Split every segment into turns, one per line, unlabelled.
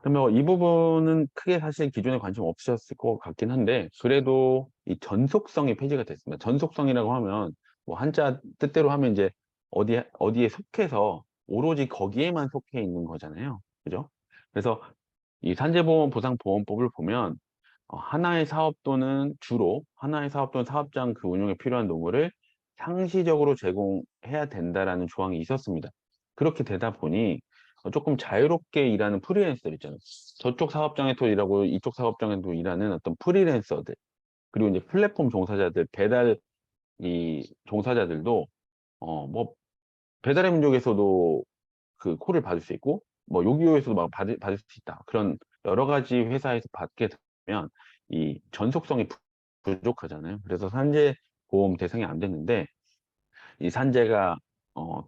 그러면 이 부분은 크게 사실 기존에 관심 없으셨을 것 같긴 한데, 그래도 이 전속성이 폐지가 됐습니다. 전속성이라고 하면 뭐 한자 뜻대로 하면 이제 어디에 속해서 오로지 거기에만 속해 있는 거잖아요. 그죠? 그래서 이 산재보험보상보험법을 보면 하나의 사업 또는 주로 하나의 사업 또는 사업장 그 운영에 필요한 노무를 상시적으로 제공해야 된다라는 조항이 있었습니다. 그렇게 되다 보니 조금 자유롭게 일하는 프리랜서들 있잖아요. 저쪽 사업장에서 일하고 이쪽 사업장에도 일하는 어떤 프리랜서들, 그리고 이제 플랫폼 종사자들, 배달 이 종사자들도 뭐 배달의 민족에서도 그 콜을 받을 수 있고, 뭐 요기요에서도 막 받을 수 있다. 그런 여러 가지 회사에서 받게 되면 이 전속성이 부족하잖아요. 그래서 산재 보험 대상이 안 됐는데, 이 산재가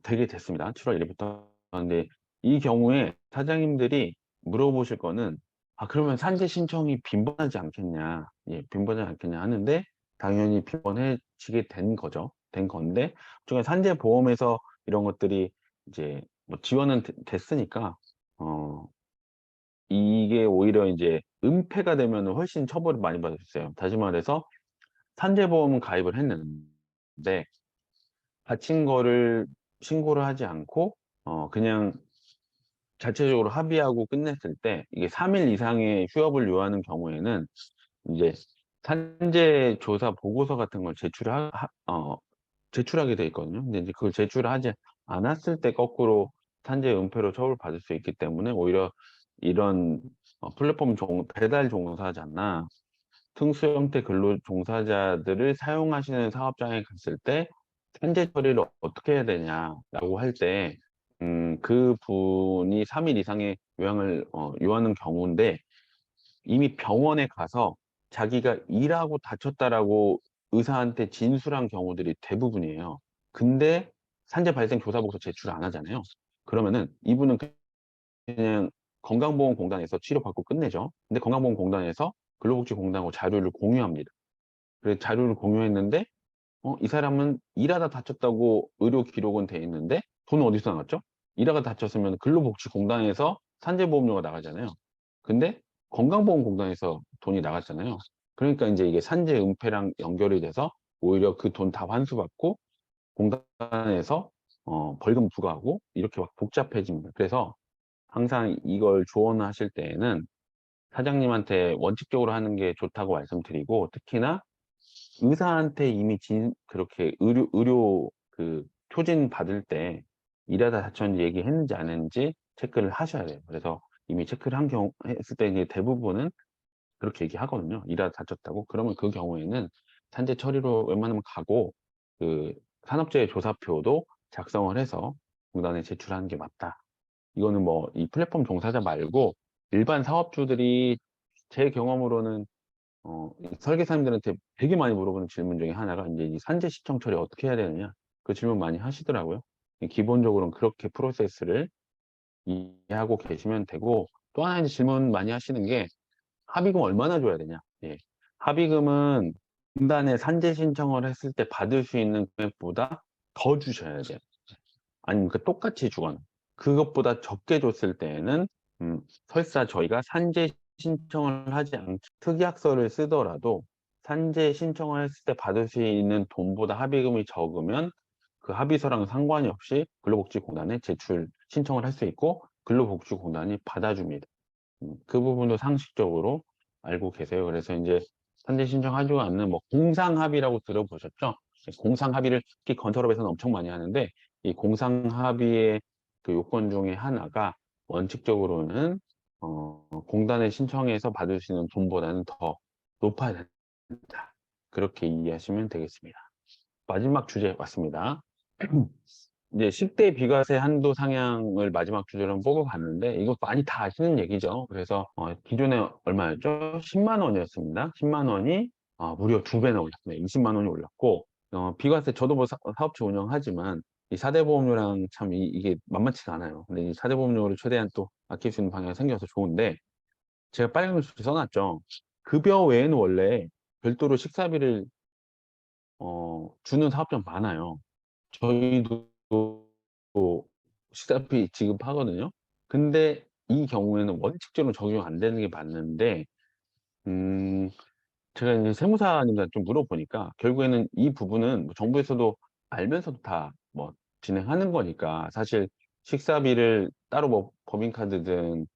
되게 됐습니다. 7월 1일부터. 근데 이 경우에 사장님들이 물어보실 거는, 아, 그러면 산재 신청이 빈번하지 않겠냐, 예, 빈번하지 않겠냐 하는데, 당연히 빈번해지게 된 거죠. 된 건데, 중에 산재 보험에서 이런 것들이 이제 뭐 지원은 됐으니까, 어, 이게 오히려 이제 은폐가 되면 훨씬 처벌을 많이 받을 수 있어요. 다시 말해서 산재보험은 가입을 했는데, 다친 거를 신고를 하지 않고 그냥 자체적으로 합의하고 끝냈을 때, 이게 3일 이상의 휴업을 요하는 경우에는 이제 산재 조사 보고서 같은 걸 제출하게 돼 있거든요. 근데 이제 그걸 제출하지 않았을 때 거꾸로 산재 은폐로 처벌받을 수 있기 때문에, 오히려 이런 배달 종사자나 특수 형태 근로 종사자들을 사용하시는 사업장에 갔을 때 산재 처리를 어떻게 해야 되냐라고 할 때, 그 분이 3일 이상의 요양을 요하는 경우인데, 이미 병원에 가서 자기가 일하고 다쳤다라고 의사한테 진술한 경우들이 대부분이에요. 근데 산재 발생 조사 보고서 제출 안 하잖아요. 그러면은 이분은 그냥 건강보험공단에서 치료받고 끝내죠. 근데 건강보험공단에서 근로복지공단하고 자료를 공유합니다. 그래서 자료를 공유했는데, 이 사람은 일하다 다쳤다고 의료 기록은 돼 있는데 돈은 어디서 나왔죠? 일하다 다쳤으면 근로복지공단에서 산재보험료가 나가잖아요. 근데 건강보험공단에서 돈이 나갔잖아요. 그러니까 이제 이게 산재 은폐랑 연결이 돼서 오히려 그 돈 다 환수받고 공단에서 벌금 부과하고 이렇게 막 복잡해집니다. 그래서 항상 이걸 조언하실 때에는 사장님한테 원칙적으로 하는 게 좋다고 말씀드리고, 특히나 의사한테 이미 그렇게 의료 그 표진 받을 때 일하다 다쳤는지 얘기했는지 안 했는지 체크를 하셔야 돼요. 그래서 이미 체크를 한 경우 했을 때 이제 대부분은 그렇게 얘기하거든요. 일하다 다쳤다고. 그러면 그 경우에는 산재 처리로 웬만하면 가고, 그 산업재해 조사표도 작성을 해서 공단에 제출하는 게 맞다. 이거는 뭐 이 플랫폼 종사자 말고 일반 사업주들이 제 경험으로는 이 설계사님들한테 되게 많이 물어보는 질문 중에 하나가 이제 이 산재 시청 처리 어떻게 해야 되느냐, 그 질문 많이 하시더라고요. 기본적으로는 그렇게 프로세스를 이해하고 계시면 되고, 또 하나 이제 질문 많이 하시는 게 합의금 얼마나 줘야 되냐. 예. 합의금은 분단에 산재 신청을 했을 때 받을 수 있는 금액보다 더 주셔야 돼요. 아니면 그 똑같이 주거나 그것보다 적게 줬을 때에는 설사 저희가 산재 신청을 하지 않고 특약서를 쓰더라도 산재 신청을 했을 때 받을 수 있는 돈보다 합의금이 적으면 그 합의서랑 상관이 없이 근로복지공단에 제출 신청을 할 수 있고 근로복지공단이 받아줍니다. 그 부분도 상식적으로 알고 계세요. 그래서 이제 산재 신청하지 않는 뭐 공상합의라고 들어보셨죠? 공상합의를 특히 건설업에서는 엄청 많이 하는데, 이 공상합의의 그 요건 중에 하나가 원칙적으로는 공단에 신청해서 받을 수 있는 돈보다는 더 높아야 된다. 그렇게 이해하시면 되겠습니다. 마지막 주제 왔습니다. 이제 10대 비과세 한도 상향을 마지막 주제로 한번 뽑아봤는데, 이거 많이 다 아시는 얘기죠. 그래서 기존에 얼마였죠? 10만 원이었습니다. 10만 원이 무려 2배나 올랐습니다. 20만 원이 올랐고, 비과세 저도 뭐 사업체 운영하지만 이 4대 보험료랑 참 이게 만만치가 않아요. 근데 이 4대 보험료를 최대한 또 아낄 수 있는 방향이 생겨서 좋은데, 제가 빨간 글씨 써놨죠. 급여 외에는 원래 별도로 식사비를 주는 사업장 많아요. 저희도 식사비 지급하거든요. 근데 이 경우에는 원칙적으로 적용 안 되는 게 맞는데, 음, 제가 이제 세무사님한테 좀 물어보니까 결국에는 이 부분은 뭐 정부에서도 알면서도 다 뭐 진행하는 거니까 사실 식사비를 따로 뭐 법인카드든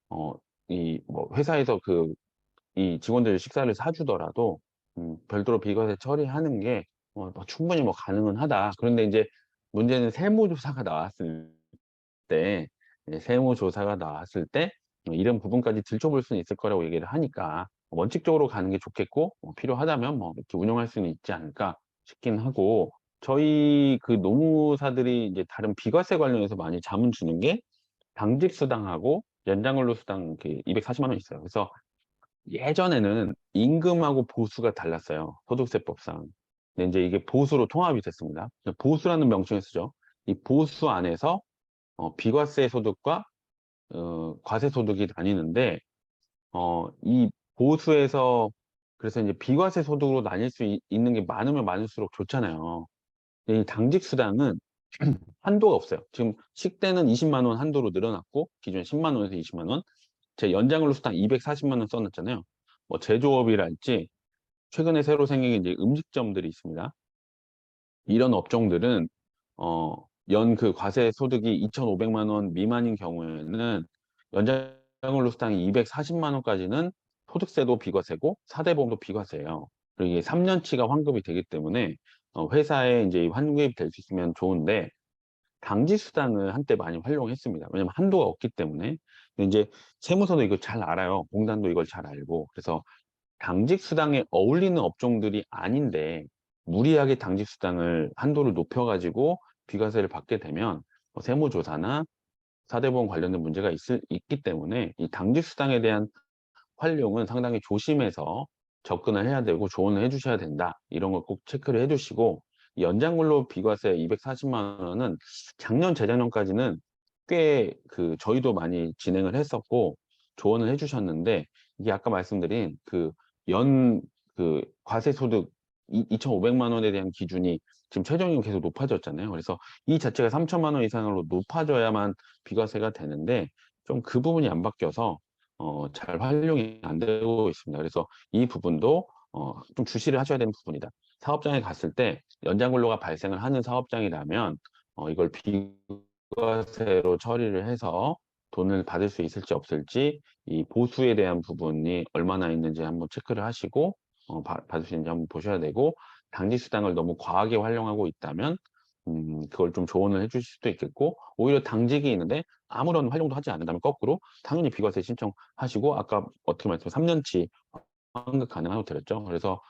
이 뭐 회사에서 이 직원들 식사를 사주더라도 별도로 비과세 처리하는 게 뭐 충분히 뭐 가능은 하다. 그런데 이제 문제는 세무조사가 나왔을 때, 이제 세무조사가 나왔을 때 이런 부분까지 들춰볼 수는 있을 거라고 얘기를 하니까 원칙적으로 가는 게 좋겠고 필요하다면 뭐 이렇게 운용할 수는 있지 않을까 싶긴 하고, 저희 그 노무사들이 이제 다른 비과세 관련해서 많이 자문 주는 게 당직수당하고 연장근로수당 240만 원 있어요. 그래서 예전에는 임금하고 보수가 달랐어요. 소득세법상. 근데 이제 이게 보수로 통합이 됐습니다. 보수라는 명칭을 쓰죠. 이 보수 안에서 비과세 소득과 과세 소득이 나뉘는데, 이 보수에서 그래서 이제 비과세 소득으로 나뉠 수 있는 게 많으면 많을수록 좋잖아요. 근데 이 당직수당은 한도가 없어요. 지금 식대는 20만 원 한도로 늘어났고, 기존 10만 원에서 20만 원. 제 연장근로 수당 240만 원 써놨잖아요. 뭐 제조업이랄지 최근에 새로 생긴 이제 음식점들이 있습니다. 이런 업종들은 어, 연 그 과세 소득이 2,500만 원 미만인 경우에는 연장근로 수당이 240만 원까지는 소득세도 비과세고 4대 보험도 비과세예요. 그리고 이게 3년치가 환급이 되기 때문에 회사에 이제 환급이 될 수 있으면 좋은데, 당지수당을 한때 많이 활용했습니다. 왜냐면 한도가 없기 때문에. 근데 이제 세무서도 이걸 잘 알아요. 공단도 이걸 잘 알고. 그래서 당직수당에 어울리는 업종들이 아닌데 무리하게 당직수당을 한도를 높여가지고 비과세를 받게 되면 세무조사나 사대보험 관련된 문제가 있기 때문에 이 당직수당에 대한 활용은 상당히 조심해서 접근을 해야 되고 조언을 해주셔야 된다. 이런 걸 꼭 체크를 해주시고, 연장근로 비과세 240만 원은 작년, 재작년까지는 꽤 저희도 많이 진행을 했었고 조언을 해주셨는데, 이게 아까 말씀드린 연 과세 소득 2,500만 원에 대한 기준이 지금 최저임금 계속 높아졌잖아요. 그래서 이 자체가 3천만 원 이상으로 높아져야만 비과세가 되는데, 좀 그 부분이 안 바뀌어서 잘 활용이 안 되고 있습니다. 그래서 이 부분도 좀 주시를 하셔야 되는 부분이다. 사업장에 갔을 때 연장근로가 발생을 하는 사업장이라면 이걸 비과세로 처리를 해서 돈을 받을 수 있을지 없을지, 이 보수에 대한 부분이 얼마나 있는지 한번 체크를 하시고 받을 수 있는지 한번 보셔야 되고, 당직수당을 너무 과하게 활용하고 있다면 그걸 좀 조언을 해주실 수도 있겠고, 오히려 당직이 있는데 아무런 활용도 하지 않는다면 거꾸로 당연히 비과세 신청하시고, 아까 어떻게 말씀 3년치 환급 가능하다고 드렸죠. 그래서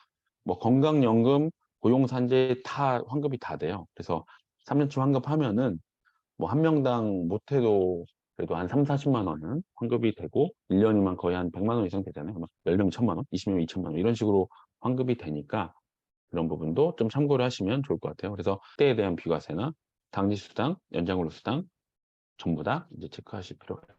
뭐 건강연금, 고용산재 다 환급이 다 돼요. 그래서 3년치 환급하면은 뭐 한 명당 못해도 그래도 한 3, 40만 원은 환급이 되고, 1년이면 거의 한 100만 원 이상 되잖아요. 10명 1000만 원, 20명 2천만 원 이런 식으로 환급이 되니까 그런 부분도 좀 참고를 하시면 좋을 것 같아요. 그래서 때에 대한 비과세나 당지수당, 연장근로수당 전부 다 이제 체크하실 필요가 있습니다.